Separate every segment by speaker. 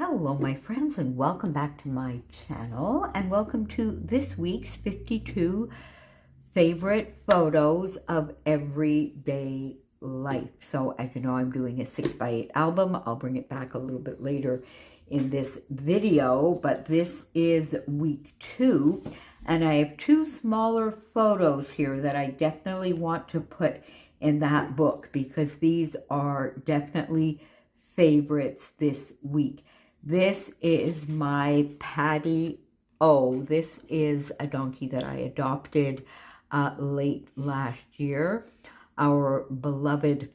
Speaker 1: Hello my friends, and welcome back to my channel, and welcome to this week's 52 favorite photos of everyday life. So as you know, I'm doing a 6x8 album. I'll bring it back a little bit later in this video, but this is week 2, and I have 2 smaller photos here that I definitely want to put in that book because these are definitely favorites this week. This is my Paddy. Oh, this is a donkey that I adopted late last year. Our beloved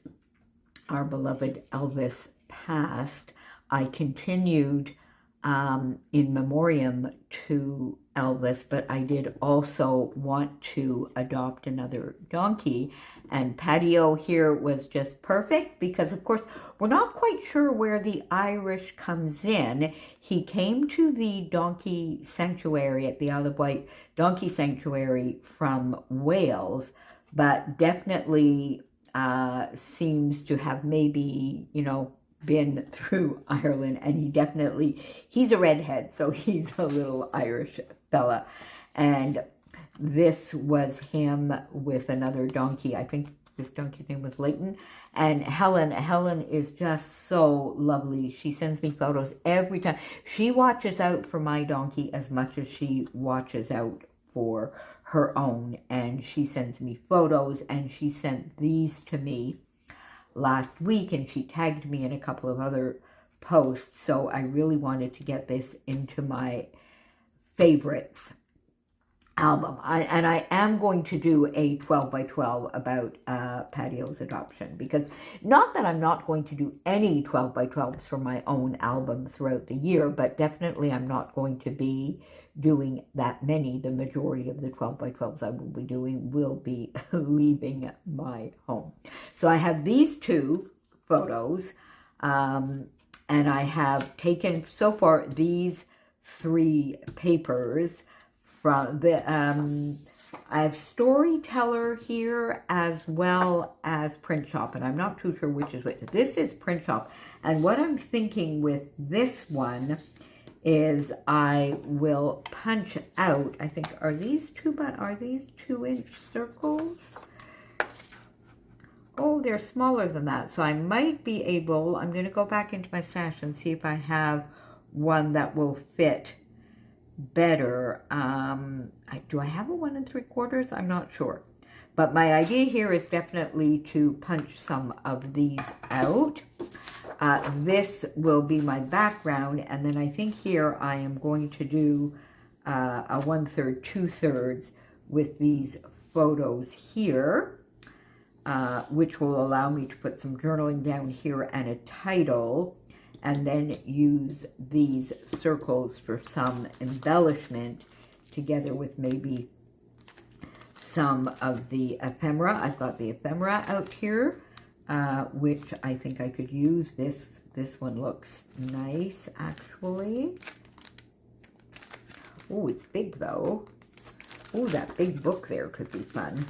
Speaker 1: Elvis passed. I continued in memoriam to Elvis, but I did also want to adopt another donkey, and Paddy here was just perfect because, of course, we're not quite sure where the Irish comes in. He came to the donkey sanctuary at the Isle of Wight Donkey Sanctuary from Wales, but definitely seems to have maybe, been through Ireland, and he's a redhead, so he's a little Irish fella. And this was him with another donkey. I think this donkey's name was Leighton. And Helen is just so lovely. She sends me photos every time. She watches out for my donkey as much as she watches out for her own. And she sends me photos, and she sent these to me last week, and she tagged me in a couple of other posts, so I really wanted to get this into my favorites album. I am going to do a 12x12 about Paddy's adoption, because not that I'm not going to do any 12x12s for my own album throughout the year, but definitely I'm not going to be doing that many. The majority of the 12x12s I will be doing will be leaving my home. So I have these 2 photos, and I have taken so far these 3 papers from the I have Storyteller here as well as Print Shop, and I'm not too sure which is which. This is Print Shop, and what I'm thinking with this one is I will punch out, I think, are these 2-inch circles? Oh, they're smaller than that, so I might be able, I'm going to go back into my stash and see if I have one that will fit better. Do I have a 1 3/4? I'm not sure. But my idea here is definitely to punch some of these out. This will be my background, and then I think here I am going to do a 1/3, 2/3 with these photos here, which will allow me to put some journaling down here and a title, and then use these circles for some embellishment together with maybe some of the ephemera. I've got the ephemera out here, which I think I could use. This one looks nice, actually. Oh, it's big though. Oh, that big book there could be fun.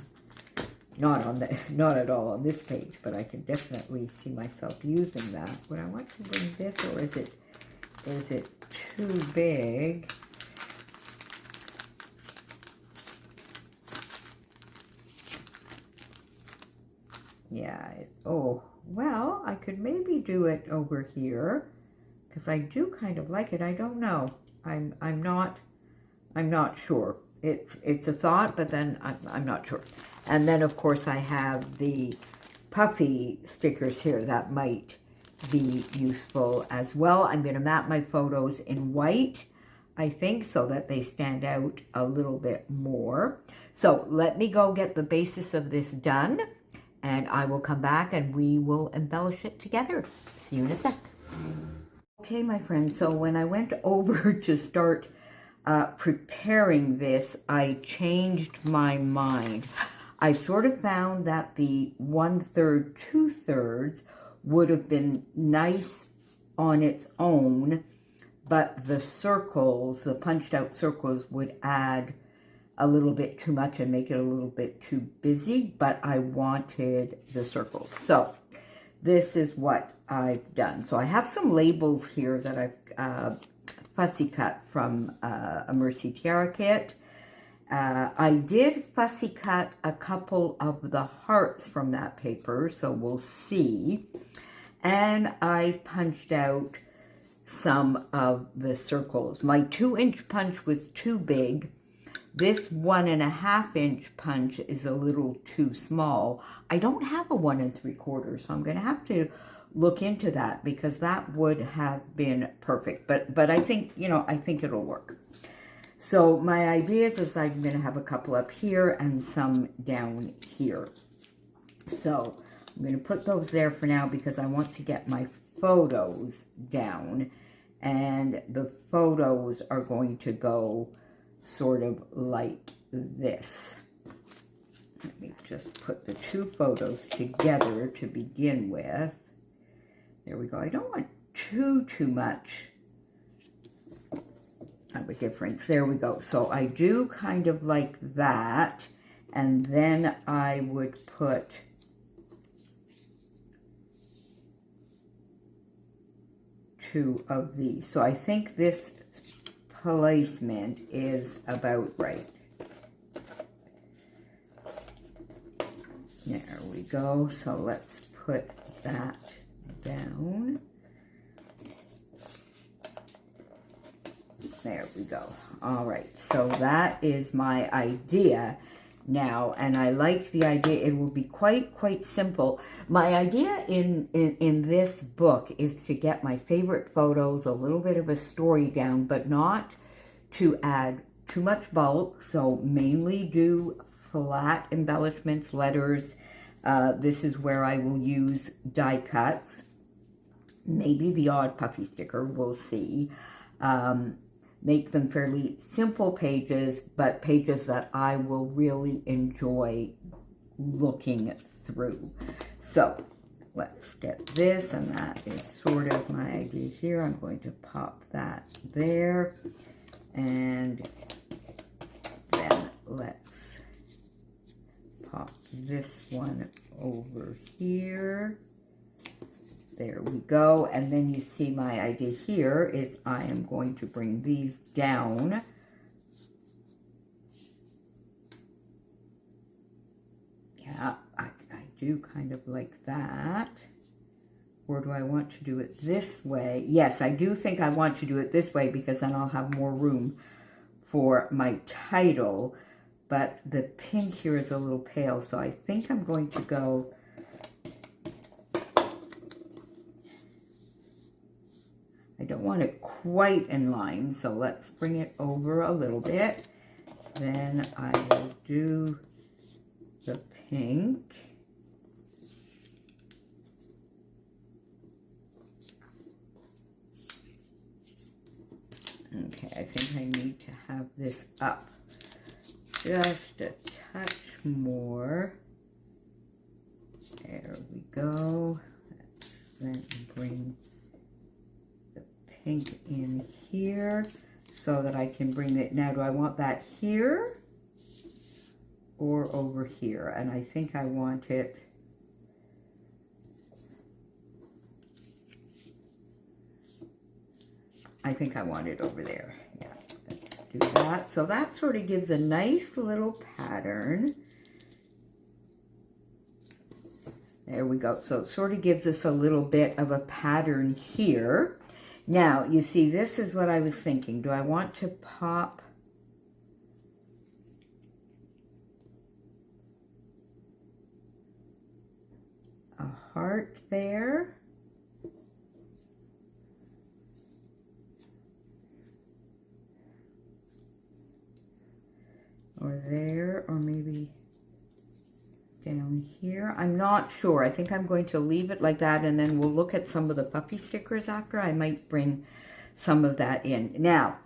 Speaker 1: Not at all on this page, but I can definitely see myself using that. Would I want to bring this, or is it too big? Yeah, oh, well, I could maybe do it over here, because I do kind of like it. I don't know. I'm not sure. It's a thought, but then I'm not sure. And then, of course, I have the puffy stickers here that might be useful as well. I'm going to map my photos in white, I think, so that they stand out a little bit more. So let me go get the basis of this done, and I will come back and we will embellish it together. See you in a sec. Okay, my friends, so when I went over to start preparing this, I changed my mind. I sort of found that the 1/3, 2/3 would have been nice on its own, but the circles, the punched out circles, would add a little bit too much and make it a little bit too busy, but I wanted the circles. So this is what I've done. So I have some labels here that I've fussy cut from a Mercy Tiara kit. I did fussy cut a couple of the hearts from that paper, so we'll see. And I punched out some of the circles. My 2-inch punch was too big. This 1.5-inch punch is a little too small. I don't have a 1 3/4, so I'm going to have to look into that because that would have been perfect. But I think, you know, I think it'll work. So my idea is I'm going to have a couple up here and some down here. So I'm going to put those there for now because I want to get my photos down. And the photos are going to go sort of like this. Let me just put the two photos together to begin with. There we go. I don't want too much of a difference. There we go. So I do kind of like that. And then I would put two of these. So I think this placement is about right. There we go. So let's put that down. There we go. All right, so that is my idea now, and I like the idea. It will be quite simple. My idea in this book is to get my favorite photos, a little bit of a story down, but not to add too much bulk, so mainly do flat embellishments, letters. This is where I will use die cuts, maybe the odd puffy sticker, we'll see. Make them fairly simple pages, but pages that I will really enjoy looking through. So let's get this, and that is sort of my idea here. I'm going to pop that there, and then let's pop this one over here. There we go. And then you see my idea here is I am going to bring these down. Yeah, I do kind of like that. Or do I want to do it this way? Yes, I do think I want to do it this way because then I'll have more room for my title. But the pink here is a little pale, so I think I'm going to go... I don't want it quite in line, so let's bring it over a little bit. Then I will do the pink. Okay, I think I need to have this up just a touch more. There we go. Let's then bring pink in here so that I can bring it. Now, do I want that here or over here? And I think I want it over there. Yeah, let's do that. So that sort of gives a nice little pattern. There we go. So it sort of gives us a little bit of a pattern here. Now, you see, this is what I was thinking. Do I want to pop a heart there? Or there, or maybe down here. I'm not sure. I think I'm going to leave it like that, and then we'll look at some of the puppy stickers after. I might bring some of that in. Now,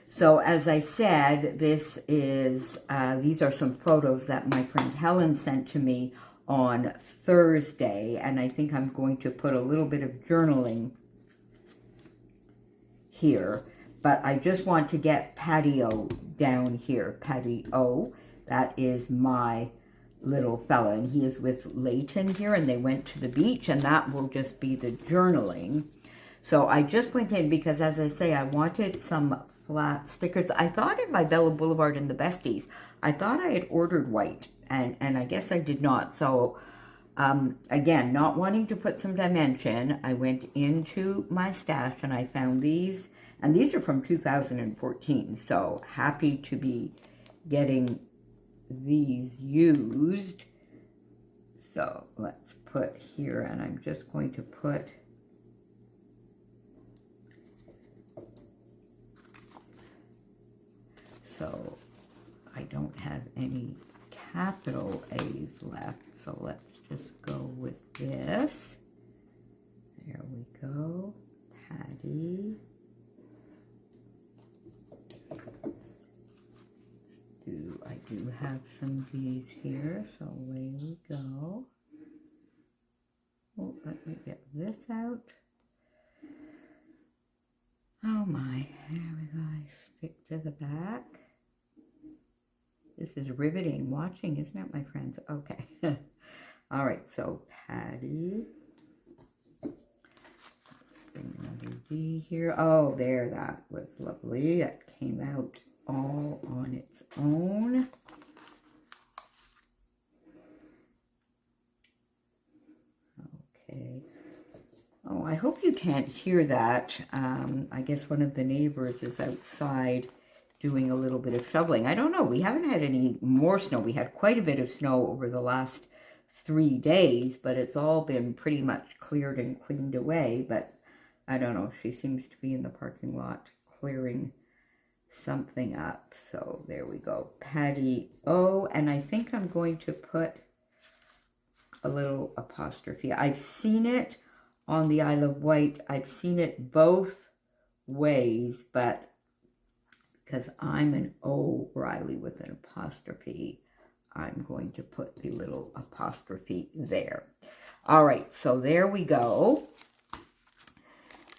Speaker 1: so as I said, this is these are some photos that my friend Helen sent to me on Thursday, and I think I'm going to put a little bit of journaling here, but I just want to get Paddy O down here. Paddy O, that is my little fella, and he is with Layton here, and they went to the beach, and that will just be the journaling. So I just went in because, as I say, I wanted some flat stickers. I thought in my Bella Boulevard and the Besties, I thought I had ordered white, and I guess I did not. So again, not wanting to put some dimension, I went into my stash and I found these, and these are from 2014, so happy to be getting these used. So let's put here, and I'm just going to put so I don't have any capital A's left, so let's just go with this. There we go. Paddy. I do have some D's here, so away we go. Oh, let me get this out. Oh my, there we go. I stick to the back. This is riveting watching, isn't it, my friends? Okay. All right, so Paddy. Let's bring another D here. Oh, there, that was lovely. That came out all on its own. Okay. Oh, I hope you can't hear that. I guess one of the neighbors is outside doing a little bit of shoveling. I don't know. We haven't had any more snow. We had quite a bit of snow over the last 3 days, but it's all been pretty much cleared and cleaned away. But I don't know. She seems to be in the parking lot clearing something up. So there we go. Paddy O. And I think I'm going to put a little apostrophe. I've seen it on the Isle of Wight. I've seen it both ways, but because I'm an O'Reilly with an apostrophe, I'm going to put the little apostrophe there. All right, so there we go.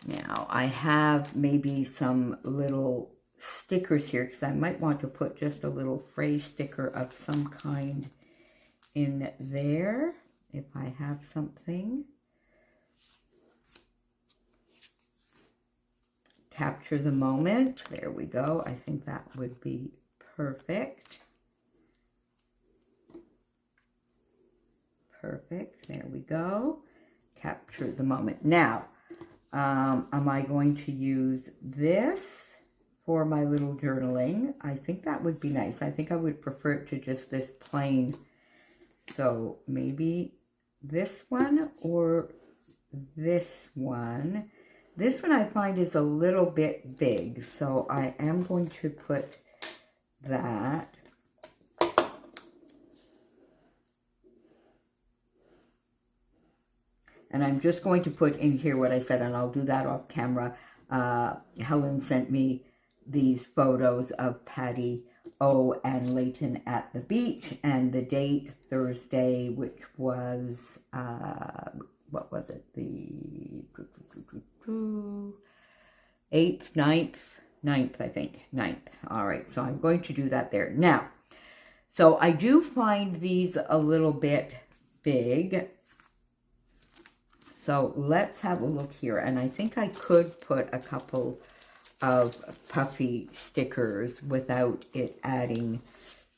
Speaker 1: Now, I have maybe some little stickers here because I might want to put just a little phrase sticker of some kind in there if I have something. Capture the moment. There we go. I think that would be perfect. Perfect. There we go. Capture the moment. Now, am I going to use this for my little journaling? I think that would be nice. I think I would prefer it to just this plain. So maybe this one or this one. This one I find is a little bit big, so I am going to put that. And I'm just going to put in here what I said, and I'll do that off camera. Helen sent me these photos of Paddy O and Layton at the beach, and the date, Thursday, which was, what was it, the 8th, 9th, I think, 9th. All right, so I'm going to do that there. Now, so I do find these a little bit big. So let's have a look here. And I think I could put a couple of puffy stickers without it adding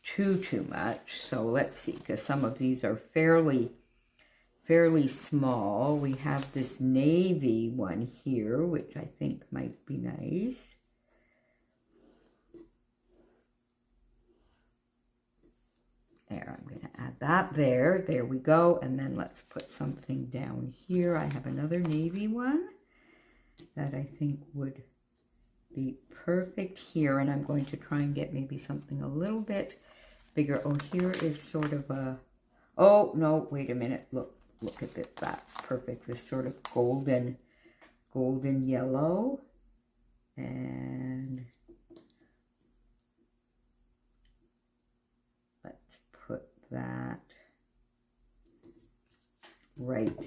Speaker 1: too much. So let's see, because some of these are fairly small. We have this navy one here, which I think might be nice. There, I'm going to add that there. There we go. And then let's put something down here. I have another navy one that I think would be perfect here. And I'm going to try and get maybe something a little bit bigger. Oh, here is sort of a, oh, no, wait a minute. Look at this. That's perfect. This sort of golden yellow. And let's put that right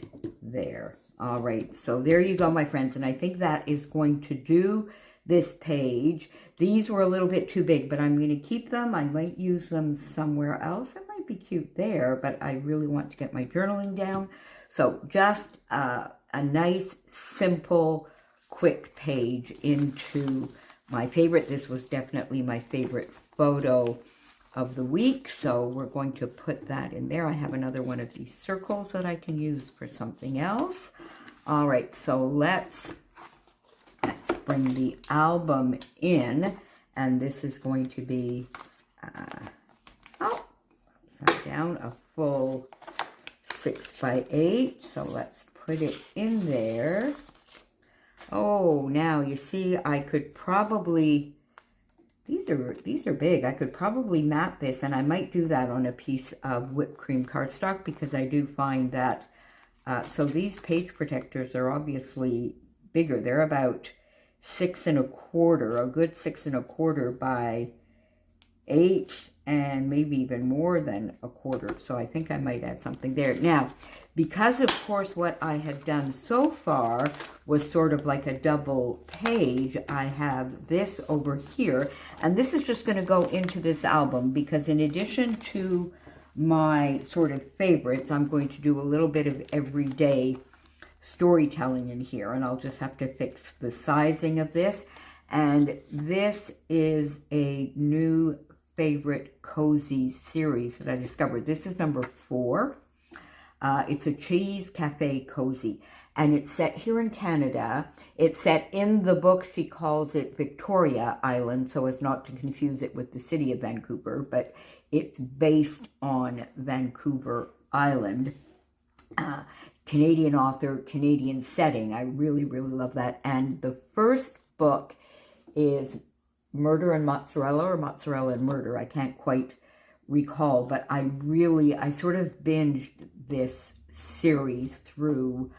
Speaker 1: there. All right. So there you go, my friends. And I think that is going to do this page. These were a little bit too big, but I'm going to keep them. I might use them somewhere else. It might be cute there, but I really want to get my journaling down. So just a nice, simple, quick page into my favorite. This was definitely my favorite photo of the week, so we're going to put that in there. I have another one of these circles that I can use for something else. All right, so let's bring the album in, and this is going to be upside down, a full 6x8. So let's put it in there. Oh, now you see, I could probably, these are big. I could probably mat this, and I might do that on a piece of whipped cream cardstock, because I do find that, so these page protectors are obviously bigger. They're about 6 1/4, a good 6 1/4 by 8, and maybe even more than a quarter. So I think I might add something there. Now, because of course what I have done so far was sort of like a double page, I have this over here, and this is just going to go into this album, because in addition to my sort of favorites, I'm going to do a little bit of everyday storytelling in here, and I'll just have to fix the sizing of this. And this is a new favorite cozy series that I discovered. This is number 4. It's a cheese cafe cozy, and it's set here in Canada. It's set in the book. She calls it Victoria Island, so as not to confuse it with the city of Vancouver, but it's based on Vancouver Island. Canadian author, Canadian setting. I really, really love that. And the first book is Murder and Mozzarella, or Mozzarella and Murder. I can't quite recall, but I sort of binged this series through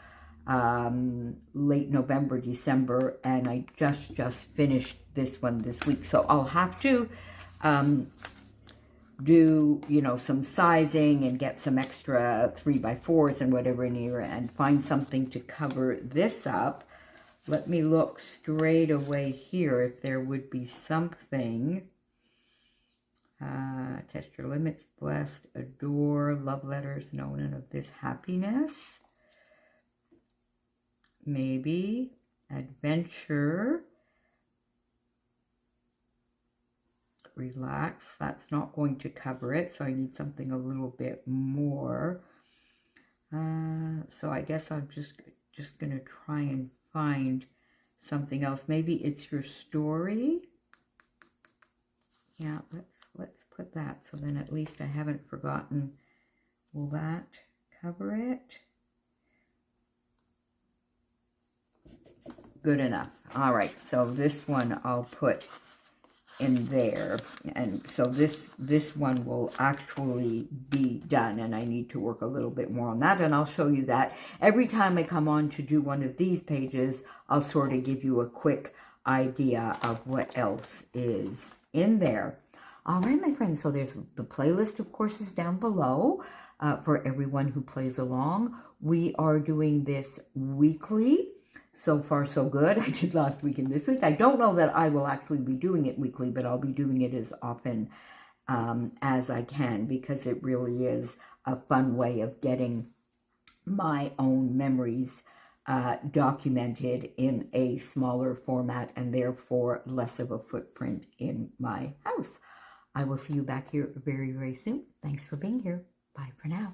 Speaker 1: late November, December, and I just finished this one this week. So I'll have to do, you know, some sizing and get some extra 3x4s and whatever in here, and find something to cover this up. Let me look straight away here if there would be something. Test your limits, blessed, adore, love letters, no, none of this, happiness, maybe, adventure, relax. That's not going to cover it, so I need something a little bit more. So I guess I'm just going to try and find something else. Maybe it's your story. Yeah, let's put that, so then at least I haven't forgotten. Will that cover it? Good enough. All right, so this one I'll put in there, and so this one will actually be done, and I need to work a little bit more on that, and I'll show you that every time I come on to do one of these pages. I'll sort of give you a quick idea of what else is in there. All right, my friends, so there's the playlist, of course, is down below for everyone who plays along. We are doing this weekly. So far, so good. I did last week and this week. I don't know that I will actually be doing it weekly, but I'll be doing it as often as I can, because it really is a fun way of getting my own memories documented in a smaller format, and therefore less of a footprint in my house. I will see you back here very, very soon. Thanks for being here. Bye for now.